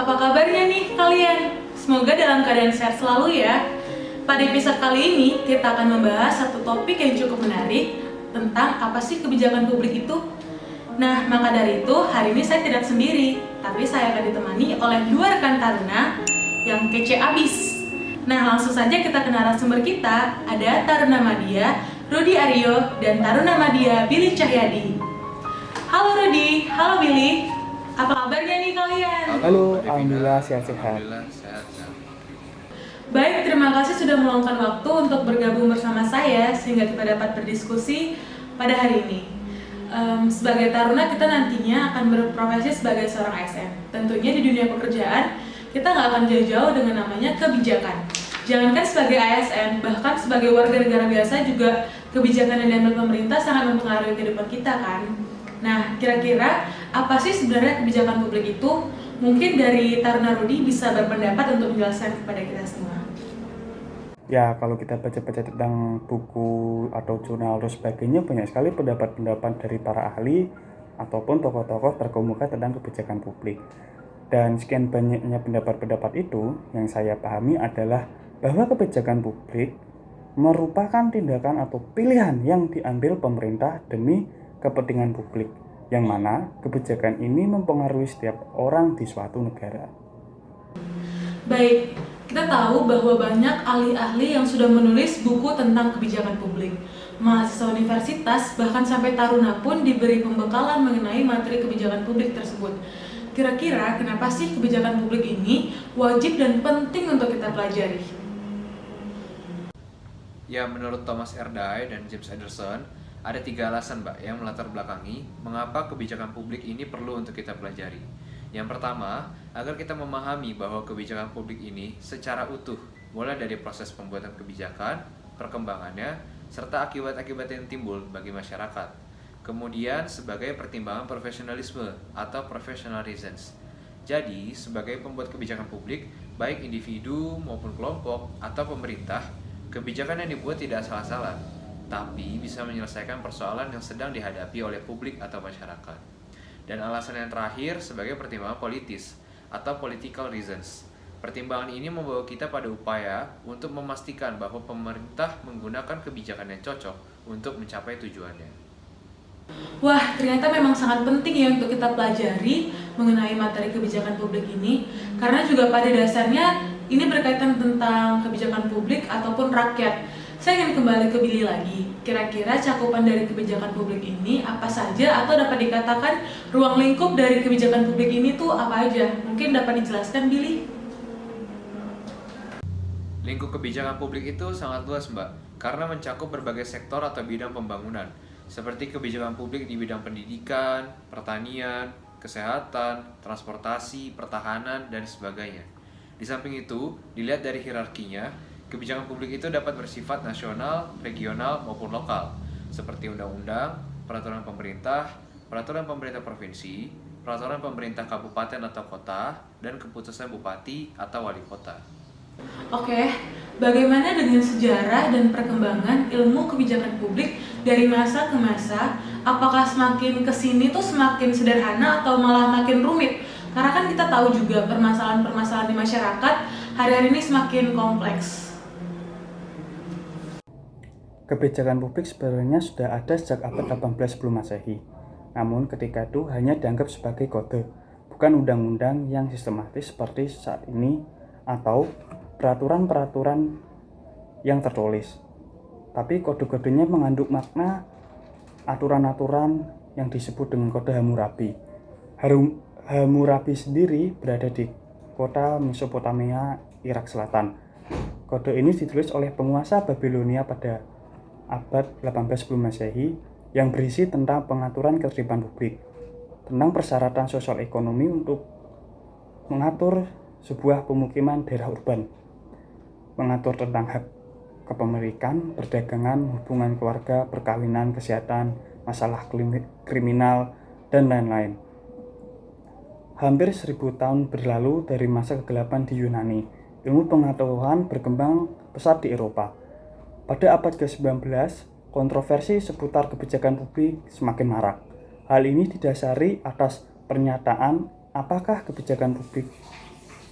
Apa kabarnya nih kalian? Semoga dalam keadaan sehat selalu ya. Pada episode kali ini, kita akan membahas satu topik yang cukup menarik tentang apa sih kebijakan publik itu. Nah, maka dari itu, hari ini saya tidak sendiri, tapi saya akan ditemani oleh dua rekan Taruna yang kece abis. Nah, langsung saja kita ke narasumber kita. Ada Taruna Madya, Rudy Aryo, dan Taruna Madya, Billy Cahyadi. Halo Rudy, halo Billy. Apa kabarnya nih kalian? Halo, alhamdulillah sehat-sehat. Baik, terima kasih sudah meluangkan waktu untuk bergabung bersama saya sehingga kita dapat berdiskusi pada hari ini. Sebagai taruna, kita nantinya akan berprofesi sebagai seorang ASN. Tentunya di dunia pekerjaan, kita nggak akan jauh-jauh dengan namanya kebijakan. Jangankan sebagai ASN, bahkan sebagai warga negara biasa juga kebijakan yang diambil pemerintah sangat mempengaruhi kehidupan kita kan. Nah, kira-kira apa sih sebenarnya kebijakan publik itu? Mungkin dari Taruna Rudy bisa berpendapat untuk menjelaskan kepada kita semua. Ya, kalau kita baca-baca tentang buku atau jurnal dan sebagainya, banyak sekali pendapat-pendapat dari para ahli ataupun tokoh-tokoh terkemuka tentang kebijakan publik. Dan sekian banyaknya pendapat-pendapat itu, yang saya pahami adalah bahwa kebijakan publik merupakan tindakan atau pilihan yang diambil pemerintah demi kepentingan publik, yang mana kebijakan ini mempengaruhi setiap orang di suatu negara. Baik, kita tahu bahwa banyak ahli-ahli yang sudah menulis buku tentang kebijakan publik. Mahasiswa universitas, bahkan sampai taruna pun diberi pembekalan mengenai materi kebijakan publik tersebut. Kira-kira kenapa sih kebijakan publik ini wajib dan penting untuk kita pelajari? Ya, menurut Thomas Erdai dan James Anderson, ada 3 alasan, Mbak, yang melatar belakangi mengapa kebijakan publik ini perlu untuk kita pelajari. Yang pertama, agar kita memahami bahwa kebijakan publik ini secara utuh, mulai dari proses pembuatan kebijakan, perkembangannya, serta akibat-akibat yang timbul bagi masyarakat. Kemudian, sebagai pertimbangan profesionalisme atau professional reasons. Jadi, sebagai pembuat kebijakan publik, baik individu maupun kelompok atau pemerintah, kebijakan yang dibuat tidak salah-salah, tapi bisa menyelesaikan persoalan yang sedang dihadapi oleh publik atau masyarakat. Dan alasan yang terakhir sebagai pertimbangan politis atau political reasons. Pertimbangan ini membawa kita pada upaya untuk memastikan bahwa pemerintah menggunakan kebijakan yang cocok untuk mencapai tujuannya. Wah, ternyata memang sangat penting ya untuk kita pelajari mengenai materi kebijakan publik ini, karena juga pada dasarnya ini berkaitan tentang kebijakan publik ataupun rakyat. Saya ingin kembali ke Billy lagi. Kira-kira cakupan dari kebijakan publik ini apa saja, atau dapat dikatakan ruang lingkup dari kebijakan publik ini tuh apa aja? Mungkin dapat dijelaskan, Billy? Lingkup kebijakan publik itu sangat luas, Mbak, karena mencakup berbagai sektor atau bidang pembangunan, seperti kebijakan publik di bidang pendidikan, pertanian, kesehatan, transportasi, pertahanan, dan sebagainya. Di samping itu, dilihat dari hierarkinya, kebijakan publik itu dapat bersifat nasional, regional, maupun lokal, seperti undang-undang, peraturan pemerintah provinsi, peraturan pemerintah kabupaten atau kota, dan keputusan bupati atau wali kota. Oke, bagaimana dengan sejarah dan perkembangan ilmu kebijakan publik dari masa ke masa? Apakah semakin kesini tuh semakin sederhana atau malah makin rumit? Karena kan kita tahu juga permasalahan-permasalahan di masyarakat hari-hari ini semakin kompleks. Kebijakan publik sebenarnya sudah ada sejak abad 18 sebelum Masehi. Namun ketika itu hanya dianggap sebagai kode, bukan undang-undang yang sistematis seperti saat ini atau peraturan-peraturan yang tertulis. Tapi kode-kodenya mengandung makna aturan-aturan yang disebut dengan kode Hammurabi. Hammurabi sendiri berada di kota Mesopotamia, Irak Selatan. Kode ini ditulis oleh penguasa Babilonia pada abad 18 sebelum Masehi yang berisi tentang pengaturan ketertiban publik, tentang persyaratan sosial ekonomi untuk mengatur sebuah pemukiman daerah urban, mengatur tentang hak kepemilikan, perdagangan, hubungan keluarga, perkawinan, kesehatan, masalah kriminal, dan lain-lain. Hampir 1000 tahun berlalu dari masa kegelapan di Yunani, ilmu pengetahuan berkembang pesat di Eropa. Pada abad ke-19, kontroversi seputar kebijakan publik semakin marak. Hal ini didasari atas pernyataan apakah kebijakan publik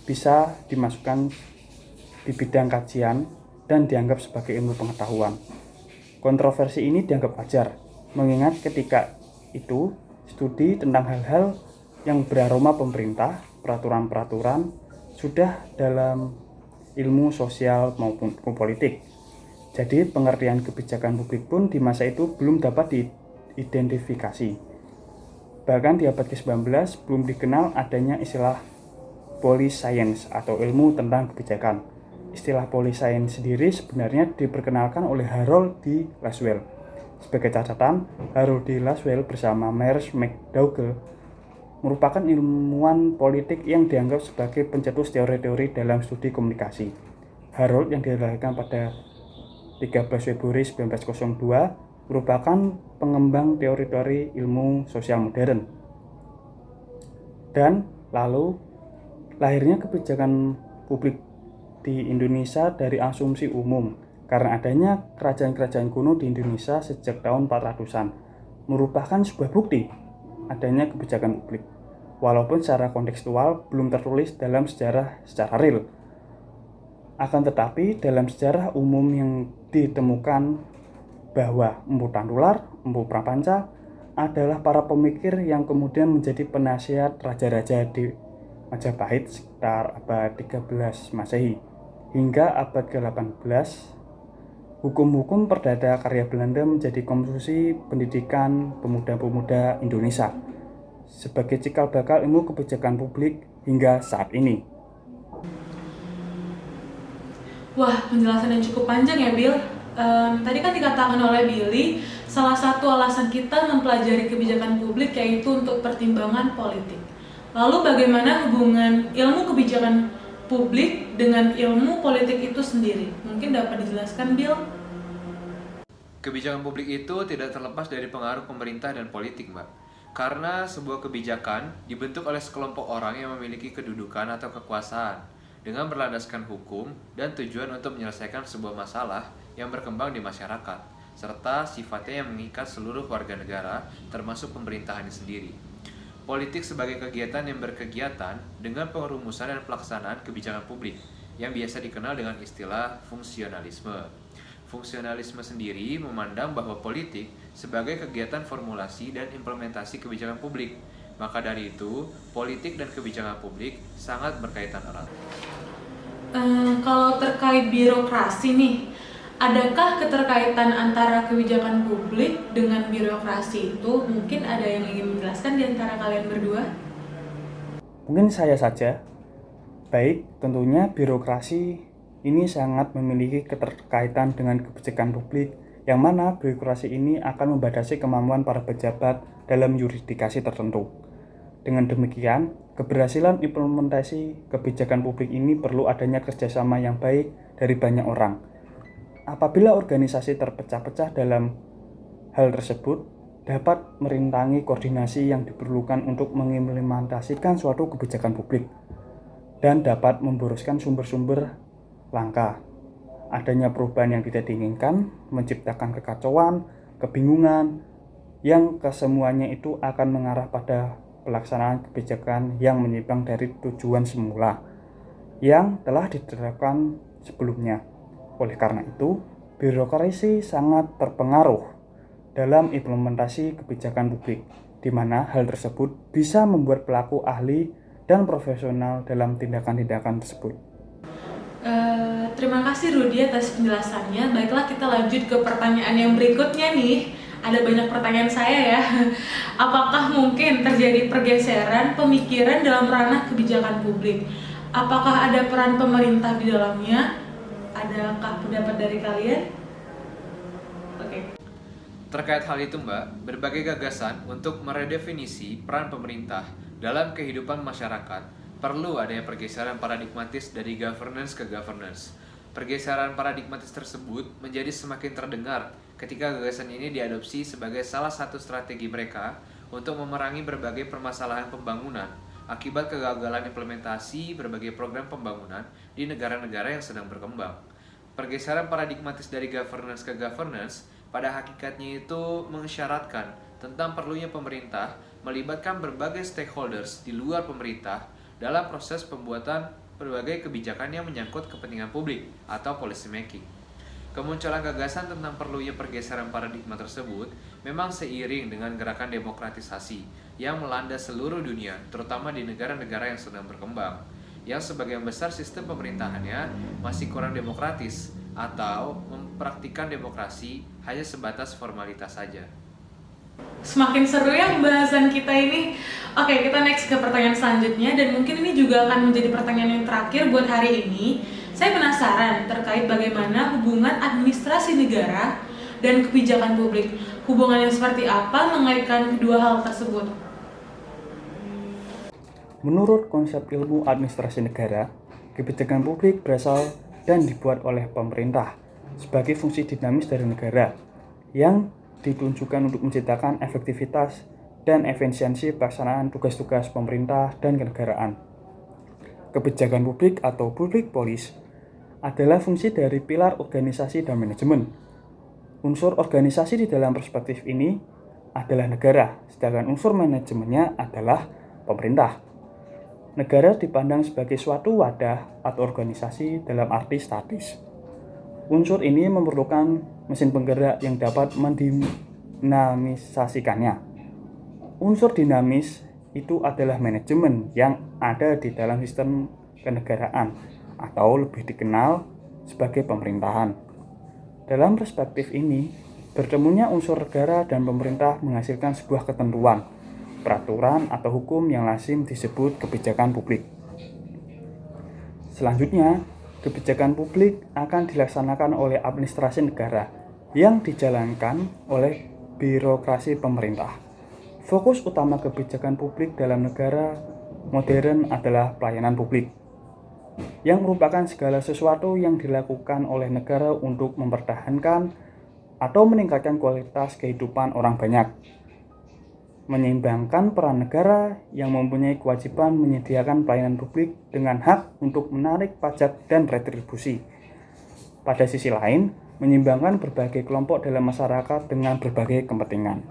bisa dimasukkan di bidang kajian dan dianggap sebagai ilmu pengetahuan. Kontroversi ini dianggap wajar, mengingat ketika itu studi tentang hal-hal yang beraroma pemerintah, peraturan-peraturan, sudah dalam ilmu sosial maupun politik. Jadi pengertian kebijakan publik pun di masa itu belum dapat diidentifikasi. Bahkan di abad ke-19 belum dikenal adanya istilah policy science atau ilmu tentang kebijakan. Istilah policy science sendiri sebenarnya diperkenalkan oleh Harold D. Laswell. Sebagai catatan, Harold D. Laswell bersama Myers McDougall merupakan ilmuwan politik yang dianggap sebagai pencetus teori-teori dalam studi komunikasi. Harold yang dilahirkan pada 13 Februari 1902 merupakan pengembang teori-teori ilmu sosial modern. Dan lalu lahirnya kebijakan publik di Indonesia dari asumsi umum karena adanya kerajaan-kerajaan kuno di Indonesia sejak tahun 400-an merupakan sebuah bukti adanya kebijakan publik, walaupun secara kontekstual belum tertulis dalam sejarah secara real. Akan tetapi dalam sejarah umum yang ditemukan bahwa Empu Tantular, Empu Prapanca adalah para pemikir yang kemudian menjadi penasihat raja-raja di Majapahit sekitar abad 13 Masehi. Hingga abad ke-18, hukum-hukum perdata karya Belanda menjadi konsumsi pendidikan pemuda-pemuda Indonesia sebagai cikal bakal ilmu kebijakan publik hingga saat ini. Wah, penjelasan yang cukup panjang ya, Bill. Tadi kan dikatakan oleh Billy, salah satu alasan kita mempelajari kebijakan publik yaitu untuk pertimbangan politik. Lalu bagaimana hubungan ilmu kebijakan publik dengan ilmu politik itu sendiri? Mungkin dapat dijelaskan, Bill? Kebijakan publik itu tidak terlepas dari pengaruh pemerintah dan politik, Mbak. Karena sebuah kebijakan dibentuk oleh sekelompok orang yang memiliki kedudukan atau kekuasaan dengan berlandaskan hukum dan tujuan untuk menyelesaikan sebuah masalah yang berkembang di masyarakat, serta sifatnya yang mengikat seluruh warga negara, termasuk pemerintahannya sendiri. Politik sebagai kegiatan yang berkegiatan dengan perumusan dan pelaksanaan kebijakan publik, yang biasa dikenal dengan istilah fungsionalisme. Fungsionalisme sendiri memandang bahwa politik sebagai kegiatan formulasi dan implementasi kebijakan publik. Maka dari itu, politik dan kebijakan publik sangat berkaitan erat. Kalau terkait birokrasi nih, adakah keterkaitan antara kebijakan publik dengan birokrasi itu? Mungkin ada yang ingin menjelaskan di antara kalian berdua? Mungkin saya saja. Baik, tentunya birokrasi ini sangat memiliki keterkaitan dengan kebijakan publik, yang mana birokrasi ini akan membatasi kemampuan para pejabat dalam yurisdikasi tertentu. Dengan demikian, keberhasilan implementasi kebijakan publik ini perlu adanya kerjasama yang baik dari banyak orang. Apabila organisasi terpecah-pecah dalam hal tersebut, dapat merintangi koordinasi yang diperlukan untuk mengimplementasikan suatu kebijakan publik dan dapat memboroskan sumber-sumber langka. Adanya perubahan yang tidak diinginkan, menciptakan kekacauan, kebingungan, yang kesemuanya itu akan mengarah pada pelaksanaan kebijakan yang menyimpang dari tujuan semula yang telah diterapkan sebelumnya. Oleh karena itu, birokrasi sangat terpengaruh dalam implementasi kebijakan publik, di mana hal tersebut bisa membuat pelaku ahli dan profesional dalam tindakan-tindakan tersebut. Terima kasih Rudy atas penjelasannya. Baiklah, kita lanjut ke pertanyaan yang berikutnya nih. Ada banyak pertanyaan saya ya. Apakah mungkin terjadi pergeseran pemikiran dalam ranah kebijakan publik? Apakah ada peran pemerintah di dalamnya? Adakah pendapat dari kalian? Oke. Terkait hal itu, Mbak, berbagai gagasan untuk meredefinisi peran pemerintah dalam kehidupan masyarakat perlu adanya pergeseran paradigmatis dari governance ke governance. Pergeseran paradigmatis tersebut menjadi semakin terdengar ketika gagasan ini diadopsi sebagai salah satu strategi mereka untuk memerangi berbagai permasalahan pembangunan akibat kegagalan implementasi berbagai program pembangunan di negara-negara yang sedang berkembang. Pergeseran paradigmatis dari governance ke governance pada hakikatnya itu mengisyaratkan tentang perlunya pemerintah melibatkan berbagai stakeholders di luar pemerintah dalam proses pembuatan berbagai kebijakan yang menyangkut kepentingan publik atau policy making. Kemunculan gagasan tentang perlunya pergeseran paradigma tersebut memang seiring dengan gerakan demokratisasi yang melanda seluruh dunia, terutama di negara-negara yang sedang berkembang, yang sebagian besar sistem pemerintahannya masih kurang demokratis atau mempraktikkan demokrasi hanya sebatas formalitas saja. Semakin seru ya pembahasan kita ini. Oke, kita next ke pertanyaan selanjutnya, dan mungkin ini juga akan menjadi pertanyaan yang terakhir buat hari ini. Saya penasaran terkait bagaimana hubungan administrasi negara dan kebijakan publik. Hubungan yang seperti apa mengaitkan kedua hal tersebut? Menurut konsep ilmu administrasi negara, kebijakan publik berasal dan dibuat oleh pemerintah sebagai fungsi dinamis dari negara yang ditunjukkan untuk menciptakan efektivitas dan efisiensi pelaksanaan tugas-tugas pemerintah dan kenegaraan. Kebijakan publik atau public policy adalah fungsi dari pilar organisasi dan manajemen. Unsur organisasi di dalam perspektif ini adalah negara, sedangkan unsur manajemennya adalah pemerintah. Negara dipandang sebagai suatu wadah atau organisasi dalam arti statis. Unsur ini memerlukan mesin penggerak yang dapat mendinamisasikannya. Unsur dinamis itu adalah manajemen yang ada di dalam sistem kenegaraan atau lebih dikenal sebagai pemerintahan. Dalam perspektif ini, bertemunya unsur negara dan pemerintah menghasilkan sebuah ketentuan, peraturan atau hukum yang lazim disebut kebijakan publik. Selanjutnya, kebijakan publik akan dilaksanakan oleh administrasi negara yang dijalankan oleh birokrasi pemerintah. Fokus utama kebijakan publik dalam negara modern adalah pelayanan publik, yang merupakan segala sesuatu yang dilakukan oleh negara untuk mempertahankan atau meningkatkan kualitas kehidupan orang banyak, menyeimbangkan peran negara yang mempunyai kewajiban menyediakan pelayanan publik dengan hak untuk menarik pajak dan retribusi. Pada sisi lain, menyeimbangkan berbagai kelompok dalam masyarakat dengan berbagai kepentingan.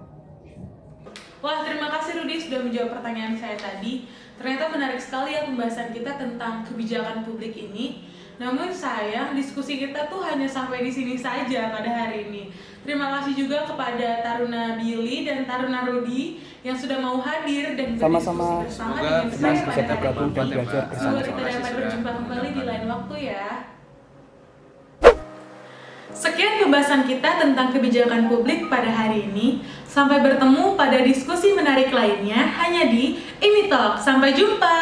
Wah, terima kasih Rudi sudah menjawab pertanyaan saya tadi. Ternyata menarik sekali ya pembahasan kita tentang kebijakan publik ini. Namun sayang diskusi kita tuh hanya sampai di sini saja pada hari ini. Terima kasih juga kepada Taruna Billy dan Taruna Rudi yang sudah mau hadir dan Sama-sama. berdiskusi bersama Semoga dengan saya pada hari bergabung ini. dan belajar Semoga bersama. kita dapat berjumpa kembali di lain waktu ya. Sekian pembahasan kita tentang kebijakan publik pada hari ini. Sampai bertemu pada diskusi menarik lainnya hanya di Ini Talk. Sampai jumpa.